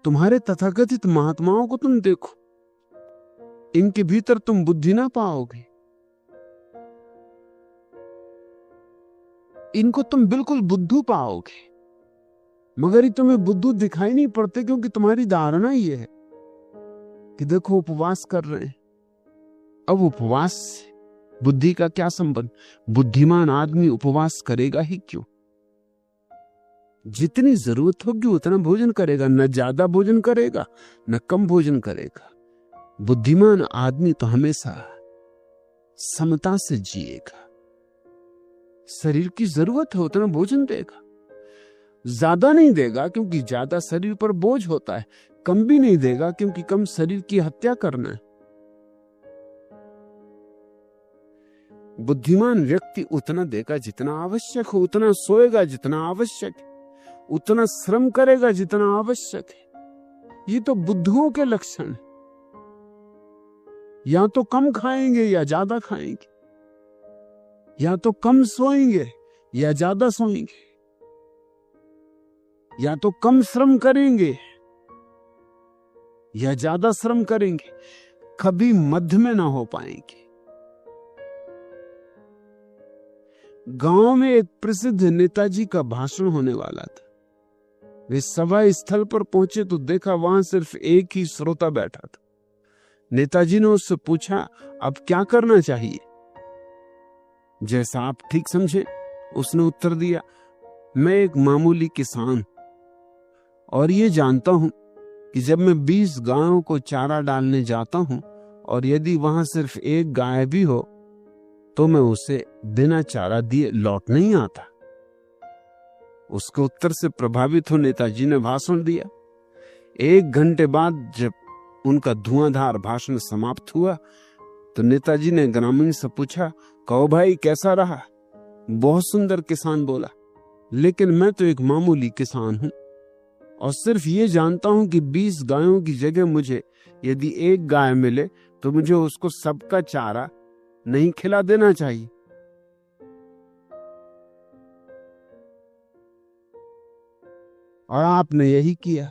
तुम्हारे तथाकथित महात्माओं को तुम देखो, इनके भीतर तुम बुद्धि ना पाओगे। इनको तुम बिल्कुल बुद्धू पाओगे, मगर ये तुम्हें बुद्धू दिखाई नहीं पड़ते, क्योंकि तुम्हारी धारणा ये है कि देखो उपवास कर रहे हैं। अब उपवास से बुद्धि का क्या संबंध? बुद्धिमान आदमी उपवास करेगा ही क्यों? जितनी जरूरत होगी उतना भोजन करेगा, न ज्यादा भोजन करेगा न कम भोजन करेगा। बुद्धिमान आदमी तो हमेशा समता से जिएगा। शरीर की जरूरत है उतना भोजन देगा, ज्यादा नहीं देगा क्योंकि ज्यादा शरीर पर बोझ होता है, कम भी नहीं देगा क्योंकि कम शरीर की हत्या करना है। बुद्धिमान व्यक्ति उतना देगा जितना आवश्यक हो, उतना सोएगा जितना आवश्यक है, उतना श्रम करेगा जितना आवश्यक है। ये तो बुद्धुओं के लक्षण है। या तो कम खाएंगे या ज्यादा खाएंगे, या तो कम सोएंगे या ज्यादा सोएंगे, या तो कम श्रम करेंगे या ज्यादा श्रम करेंगे, कभी मध्य में ना हो पाएंगे। गांव में एक प्रसिद्ध नेताजी का भाषण होने वाला था। वे सभा स्थल पर पहुंचे तो देखा वहां सिर्फ एक ही श्रोता बैठा था। नेताजी ने उससे पूछा, अब क्या करना चाहिए? जैसा आप ठीक समझे, उसने उत्तर दिया, मैं एक मामूली किसान और ये जानता हूं कि जब मैं 20 गायों को चारा डालने जाता हूं और यदि वहां सिर्फ एक गाय भी हो तो मैं उसे बिना चारा दिए लौट नहीं आता। उसके उत्तर से प्रभावित हो नेताजी ने भाषण दिया। 1 घंटे बाद जब उनका धुआंधार भाषण समाप्त हुआ तो नेताजी ने ग्रामीण से पूछा, कहो भाई कैसा रहा? बहुत सुंदर, किसान बोला, लेकिन मैं तो एक मामूली किसान हूं और सिर्फ ये जानता हूं कि 20 गायों की जगह मुझे यदि एक गाय मिले तो मुझे उसको सबका चारा नहीं खिला देना चाहिए। और आपने यही किया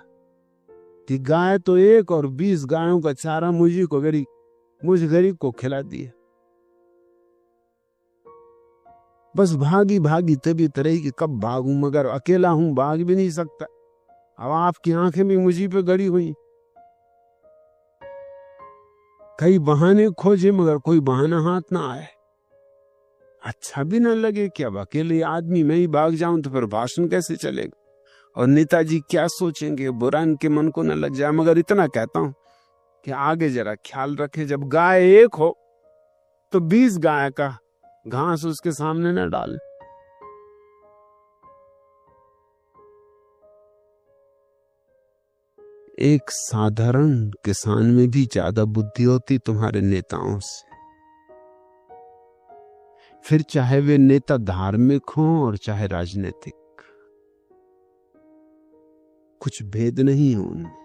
कि गाय तो एक और 20 गायों का चारा मुझ गरीब को खिला दिया। बस भागी भागी तबीयत रही कि कब भागूं, मगर अकेला हूं, भाग भी नहीं सकता। अब आपकी आंखें भी मुझी पे गड़ी हुई। कई बहाने खोजे मगर कोई बहाना हाथ ना आए। अच्छा भी ना लगे कि अब अकेले आदमी मैं ही भाग जाऊं तो फिर भाषण कैसे चलेगा और नेताजी क्या सोचेंगे, बुरा इनके मन को न लग जाए। मगर इतना कहता हूं कि आगे जरा ख्याल रखें, जब गाय एक हो तो 20 गाय का घास उसके सामने न डाल। एक साधारण किसान में भी ज्यादा बुद्धि होती तुम्हारे नेताओं से। फिर चाहे वे नेता धार्मिक हों और चाहे राजनीतिक, कुछ भेद नहीं है उनमें।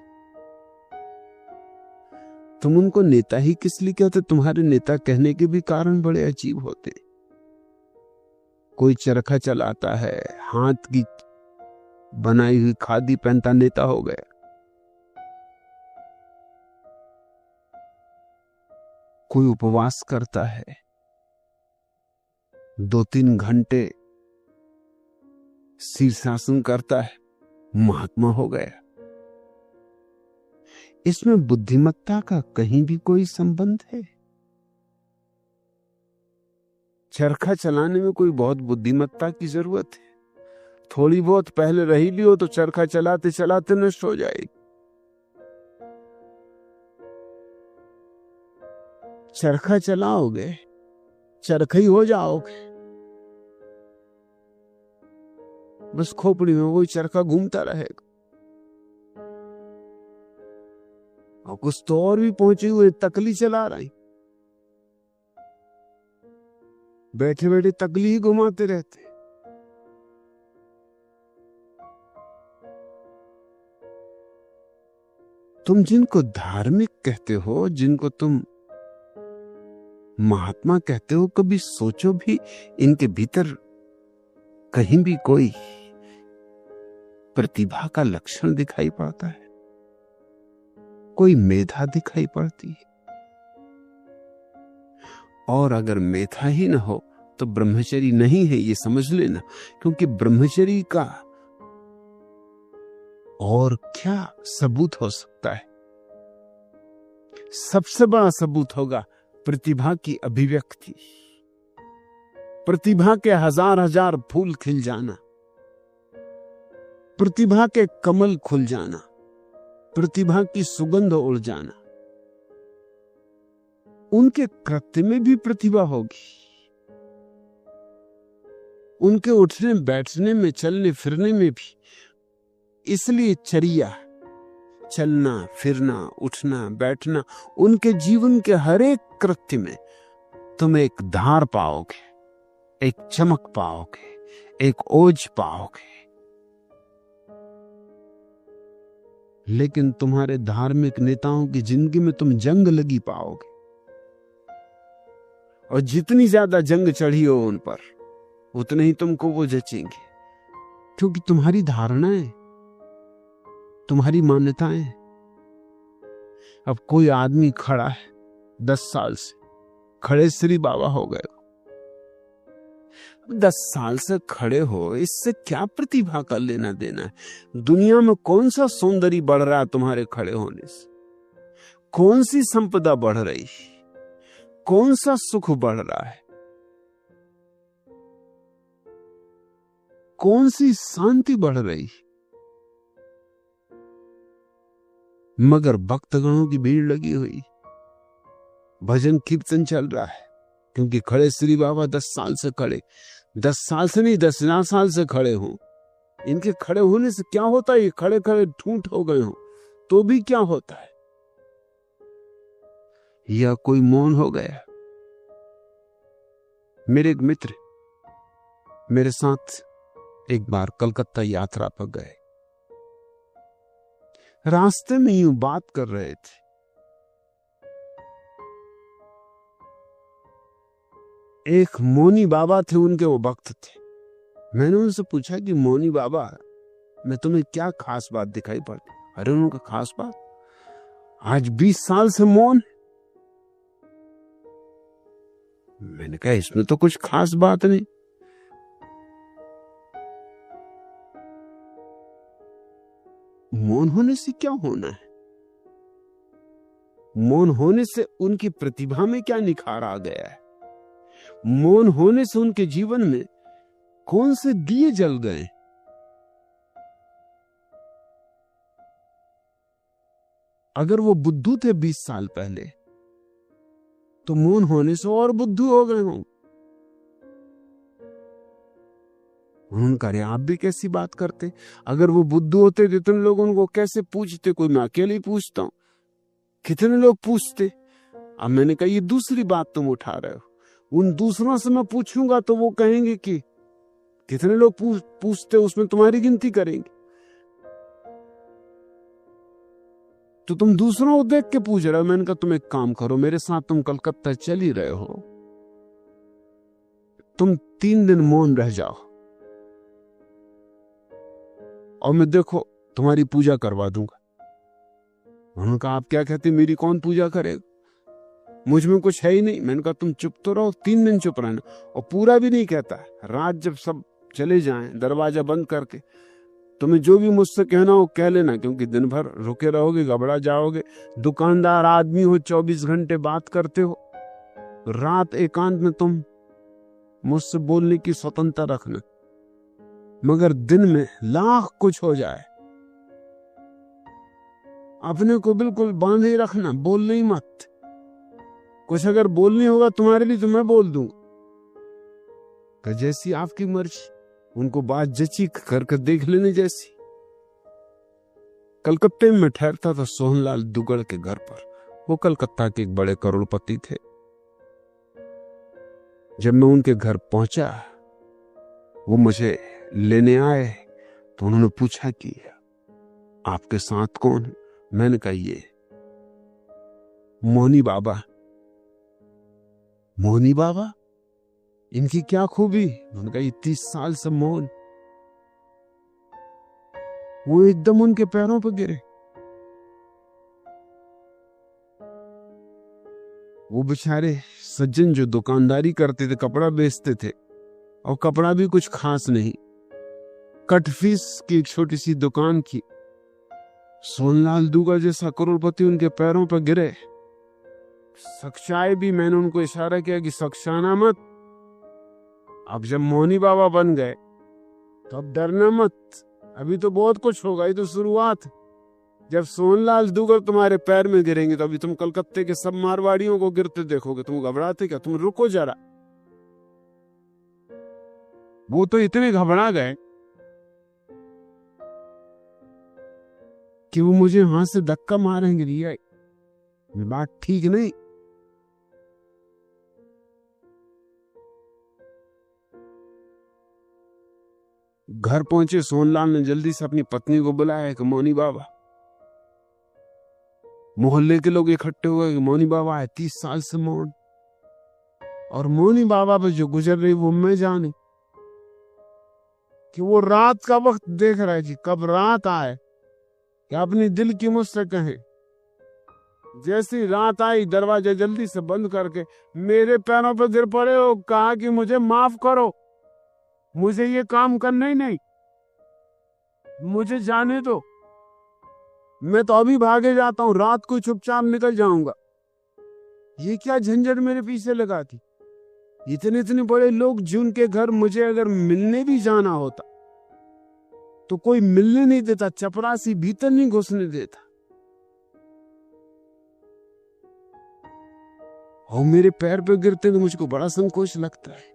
तुम उनको नेता ही किस लिए कहते? तुम्हारे नेता कहने के भी कारण बड़े अजीब होते। कोई चरखा चलाता है, हाथ की बनाई हुई खादी पहनता नेता हो गया। कोई उपवास करता है, 2-3 घंटे शीर्षासन करता है, महात्मा हो गया। इसमें बुद्धिमत्ता का कहीं भी कोई संबंध है? चरखा चलाने में कोई बहुत बुद्धिमत्ता की जरूरत है? थोड़ी बहुत पहले रही लियो तो चरखा चलाते चलाते नष्ट हो जाएगी। चरखा चलाओगे, चरखा ही हो जाओगे। बस खोपड़ी में वही चरखा घूमता रहेगा। और कुछ तो और भी पहुंचे हुए तकली चला रही, बैठे बैठे तकली ही घुमाते रहते। तुम जिनको धार्मिक कहते हो, जिनको तुम महात्मा कहते हो, कभी सोचो भी इनके भीतर कहीं भी कोई प्रतिभा का लक्षण दिखाई पड़ता है? कोई मेधा दिखाई पड़ती है। और अगर मेधा ही ना हो तो ब्रह्मचर्य नहीं है, ये समझ लेना। क्योंकि ब्रह्मचर्य का और क्या सबूत हो सकता है? सबसे बड़ा सबूत होगा प्रतिभा की अभिव्यक्ति, प्रतिभा के हजार हजार फूल खिल जाना, प्रतिभा के कमल खुल जाना, प्रतिभा की सुगंध उड़ जाना। उनके कृत्य में भी प्रतिभा होगी, उनके उठने बैठने में, चलने फिरने में भी। इसलिए चर्या, चलना फिरना, उठना बैठना, उनके जीवन के हर एक कृत्य में तुम एक धार पाओगे, एक चमक पाओगे, एक ओज पाओगे। लेकिन तुम्हारे धार्मिक नेताओं की जिंदगी में तुम जंग लगी पाओगे, और जितनी ज्यादा जंग चढ़ी हो उन पर, उतने ही तुमको वो जचेंगे। क्योंकि तुम्हारी धारणाएं, तुम्हारी मान्यताएं। अब कोई आदमी खड़ा है 10 साल से, खड़े श्री बाबा हो गए। 10 साल से खड़े हो, इससे क्या प्रतिभा का लेना देना है? दुनिया में कौन सा सौंदर्य बढ़ रहा है तुम्हारे खड़े होने से? कौन सी संपदा बढ़ रही, कौन सा सुख बढ़ रहा है, कौन सी शांति बढ़ रही? मगर भक्तगणों की भीड़ लगी हुई, भजन कीर्तन चल रहा है। क्योंकि खड़े श्री बाबा 10 साल से खड़े, 10 साल से नहीं 10,000 साल से खड़े हों। इनके खड़े होने से क्या होता है? ये खड़े खड़े ठूंठ हो गए हों तो भी क्या होता है? या कोई मौन हो गया। मेरे एक मित्र मेरे साथ एक बार कलकत्ता यात्रा पर गए। रास्ते में यूं बात कर रहे थे। एक मौनी बाबा थे, उनके वो भक्त थे। मैंने उनसे पूछा कि मौनी बाबा, मैं तुम्हें क्या खास बात दिखाई पड़ती? अरे उनका खास बात, आज 20 साल से मौन। मैंने कहा इसमें तो कुछ खास बात नहीं। मौन होने से क्या होना है? मौन होने से उनकी प्रतिभा में क्या निखार आ गया है? मौन होने से उनके जीवन में कौन से दिए जल गए? अगर वो बुद्धू थे 20 साल पहले, तो मौन होने से और बुद्धू हो गए हों। उनका अरे आप भी कैसी बात करते? अगर वो बुद्धू होते तो इतने लोग उनको कैसे पूछते? कोई मैं अकेले ही पूछता हूं, कितने लोग पूछते? अब मैंने कहा ये दूसरी बात तुम उठा रहे हो। उन दूसरों से मैं पूछूंगा तो वो कहेंगे कि कितने लोग पूछते, उसमें तुम्हारी गिनती करेंगे। तो तुम दूसरों को देख के पूछ रहे हो। मैंने कहा तुम एक काम करो, मेरे साथ तुम कलकत्ता चल ही रहे हो, तुम 3 दिन मौन रह जाओ और मैं देखो तुम्हारी पूजा करवा दूंगा। उन्होंने कहा आप क्या कहते, मेरी कौन पूजा करेगा? मुझ में कुछ है ही नहीं। मैंने कहा तुम चुप तो रहो, 3 दिन चुप रहना। और पूरा भी नहीं कहता। रात जब सब चले जाएं, दरवाजा बंद करके, तुम्हें जो भी मुझसे कहना हो कह लेना, क्योंकि दिन भर रुके रहोगे, घबरा जाओगे। दुकानदार आदमी हो, 24 घंटे बात करते हो। रात एकांत में तुम मुझसे बोलने की स्वतंत्रता रखना, मगर दिन में लाख कुछ हो जाए, अपने को बिल्कुल बांधे रखना, बोलना ही मत। कुछ अगर बोलनी होगा तुम्हारे लिए तो मैं बोल दूंगा, जैसी आपकी मर्जी। उनको बात जची कर देख लेने जैसी। कलकत्ते में ठहरता था सोहनलाल दुगड़ के घर पर। वो कलकत्ता के एक बड़े करोड़पति थे। जब मैं उनके घर पहुंचा, वो मुझे लेने आए तो उन्होंने पूछा कि आपके साथ कौन है? मैंने कहा ये मौनी बाबा। मौनी बाबा, इनकी क्या खूबी? उन्होंने कहा 30 साल से मौन। वो एकदम उनके पैरों पर गिरे। वो बेचारे सज्जन जो दुकानदारी करते थे, कपड़ा बेचते थे, और कपड़ा भी कुछ खास नहीं, कट फीस की एक छोटी सी दुकान की। सोनलाल दुगा जैसा करोड़पति उनके पैरों पर गिरे। सख्शाए भी, मैंने उनको इशारा किया कि सख्शाना मत। अब जब मौनी बाबा बन गए तो अब डरना मत, अभी तो बहुत कुछ होगा, ये तो शुरुआत। जब सोनलाल दुगर तुम्हारे पैर में गिरेंगे तो अभी तुम कलकत्ते के सब मारवाड़ियों को गिरते देखोगे, तुम घबराते क्या? तुम रुको जरा। वो तो इतने घबरा गए कि वो मुझे हाथ से धक्का मारेंगे। रिया, ये बात ठीक नहीं। घर पहुंचे सोनलाल ने जल्दी से अपनी पत्नी को बुलाया कि मौनी बाबा। मोहल्ले के लोग इकट्ठे हुए कि मौनी बाबा है, 30 साल से मौन। और मौनी बाबा पे जो गुजर रही वो मैं जाने, कि वो रात का वक्त देख रहे थी, कब रात आए कि अपनी दिल की मुझसे कहे। जैसी रात आई, दरवाजा जल्दी से बंद करके मेरे पैरों पर गिर पड़े और कहा कि मुझे माफ करो, मुझे ये काम करना ही नहीं, मुझे जाने दो, मैं तो अभी भागे जाता हूं, रात को चुपचाप निकल जाऊंगा। ये क्या झंझट मेरे पीछे लगा थी? इतने इतने बड़े लोग जिनके घर मुझे अगर मिलने भी जाना होता तो कोई मिलने नहीं देता, चपरासी भीतर नहीं घुसने देता। और मेरे पैर पे गिरते तो मुझको बड़ा संकोच लगता है।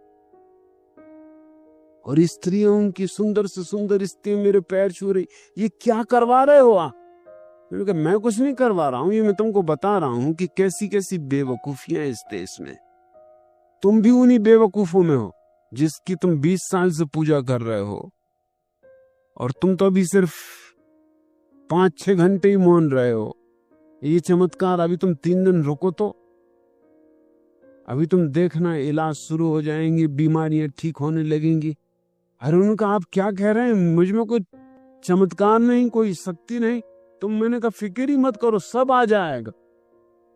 और स्त्रियों की सुंदर से सुंदर स्त्रियां मेरे पैर छू रही, ये क्या करवा रहे हो आप? मैं कुछ नहीं करवा रहा हूं, ये मैं तुमको बता रहा हूं कि कैसी कैसी बेवकूफियां इस देश में। तुम भी उन्हीं बेवकूफों में हो जिसकी तुम 20 साल से पूजा कर रहे हो, और तुम तो अभी सिर्फ 5-6 घंटे ही मौन रहे हो। ये चमत्कार, अभी तुम 3 दिन रुको तो अभी तुम देखना इलाज शुरू हो जाएंगे, बीमारियां ठीक होने लगेंगी। अरे उनका आप क्या कह रहे हैं? मुझ में कोई चमत्कार नहीं, कोई शक्ति नहीं। तुम, मैंने कहा फिक्र ही मत करो, सब आ जाएगा।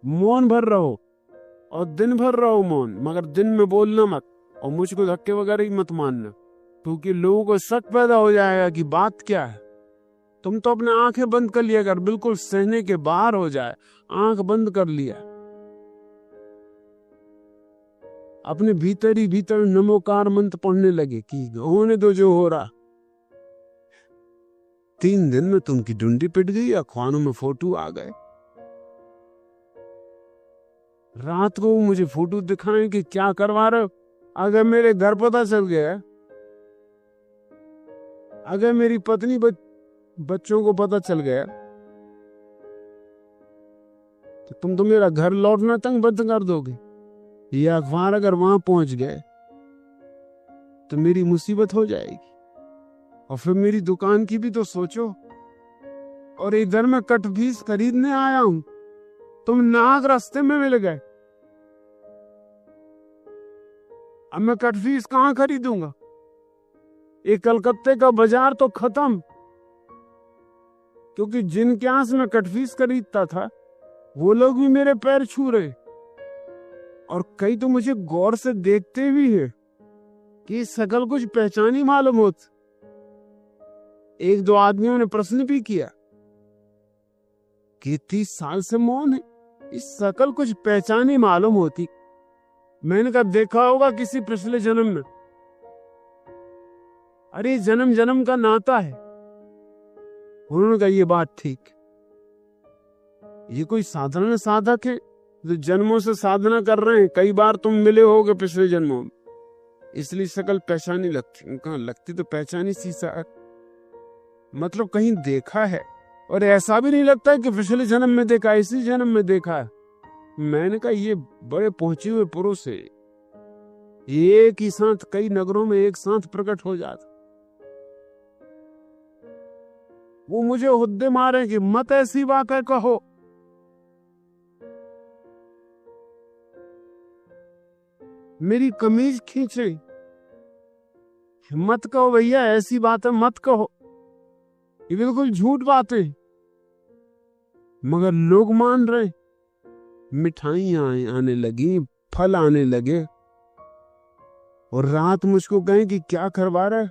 मौन भर रहो और दिन भर रहो मौन, मगर दिन में बोलना मत और मुझको धक्के वगैरह ही मत मानना, क्योंकि लोगों को शक पैदा हो जाएगा कि बात क्या है। तुम तो अपने आंखें बंद कर लिया, अगर बिल्कुल सहने के बाहर हो जाए, आंख बंद कर लिया, अपने भीतर ही भीतर नमोकार मंत्र पढ़ने लगे कि होने दो जो हो रहा। 3 दिन में तुमकी डुंडी पिट गई, अखबारों में फोटो आ गए। रात को मुझे फोटो दिखाएं कि क्या करवा रहे हो। अगर मेरे घर पता चल गया, अगर मेरी पत्नी बच्चों को पता चल गया तो तुम तो मेरा घर लौटना तंग बंद कर दोगे। ये अखबार अगर वहां पहुंच गए तो मेरी मुसीबत हो जाएगी। और फिर मेरी दुकान की भी तो सोचो। और इधर मैं कट फीस खरीदने आया हूं, तुम नाक रास्ते में मिल गए। अब मैं कट फीस कहां खरीदूंगा? ये कलकत्ते का बाजार तो खत्म, क्योंकि जिनके यहाँ से मैं कट फीस खरीदता था वो लोग भी मेरे पैर छू रहे, और कई तो मुझे गौर से देखते भी है कि शकल कुछ पहचानी मालूम होती। 1-2 आदमियों ने प्रश्न भी किया कि 30 साल से मौन है, इस शकल कुछ पहचानी मालूम होती। मैंने कहा देखा होगा किसी पिछले जन्म में। अरे जन्म जन्म का नाता है। उन्होंने कहा ये बात ठीक, ये कोई साधारण साधक है जो जन्मों से साधना कर रहे हैं, कई बार तुम मिले होगे पिछले जन्मों में, इसलिए शकल पहचानी लगती। कहा लगती तो पहचानी सी सा, मतलब कहीं देखा है। और ऐसा भी नहीं लगता है कि पिछले जन्म में देखा, इसी जन्म में देखा है। मैंने कहा ये बड़े पहुंचे हुए पुरुष है, एक ही साथ कई नगरों में एक साथ प्रकट हो जाता। वो मुझे हुद्दे मारे कि मत ऐसी बात कहो। मेरी कमीज खींच रही, मत कहो भैया ऐसी बात है, मत कहो, ये बिल्कुल झूठ बात है। मगर लोग मान रहे, मिठाइयां आने लगी, फल आने लगे, और रात मुझको कहें कि क्या करवा रहा है,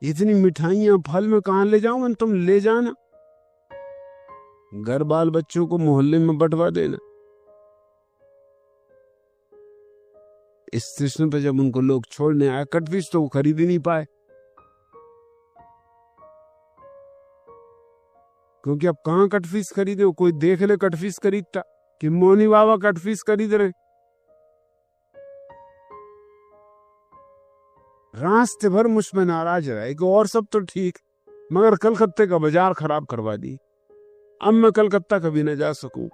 इतनी मिठाइयां फल में कहां ले जाऊं, तुम ले जाना, घर बाल बच्चों को मोहल्ले में बंटवा देना। इस स्टेशन पर जब उनको लोग छोड़ने आए, कटफिश तो वो खरीद ही नहीं पाए, क्योंकि अब कहां कटफिश खरीदे, वो कोई देख ले कटफिश खरीदता कि मोनी बाबा कटफिश खरीद रहे। रास्ते भर मुझ में नाराज रहे कि और सब तो ठीक, मगर कलकत्ते का बाजार खराब करवा दी, अब मैं कलकत्ता कभी न जा सकूं।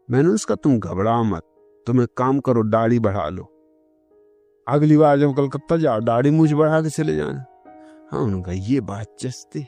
मैंने उसका तुम घबराओ मत, तुम एक काम करो, दाढ़ी बढ़ा लो, अगली बार जब कलकत्ता जाओ दाढ़ी मूछ बढ़ा के चले जाना। हाँ, उनका ये बात जचती।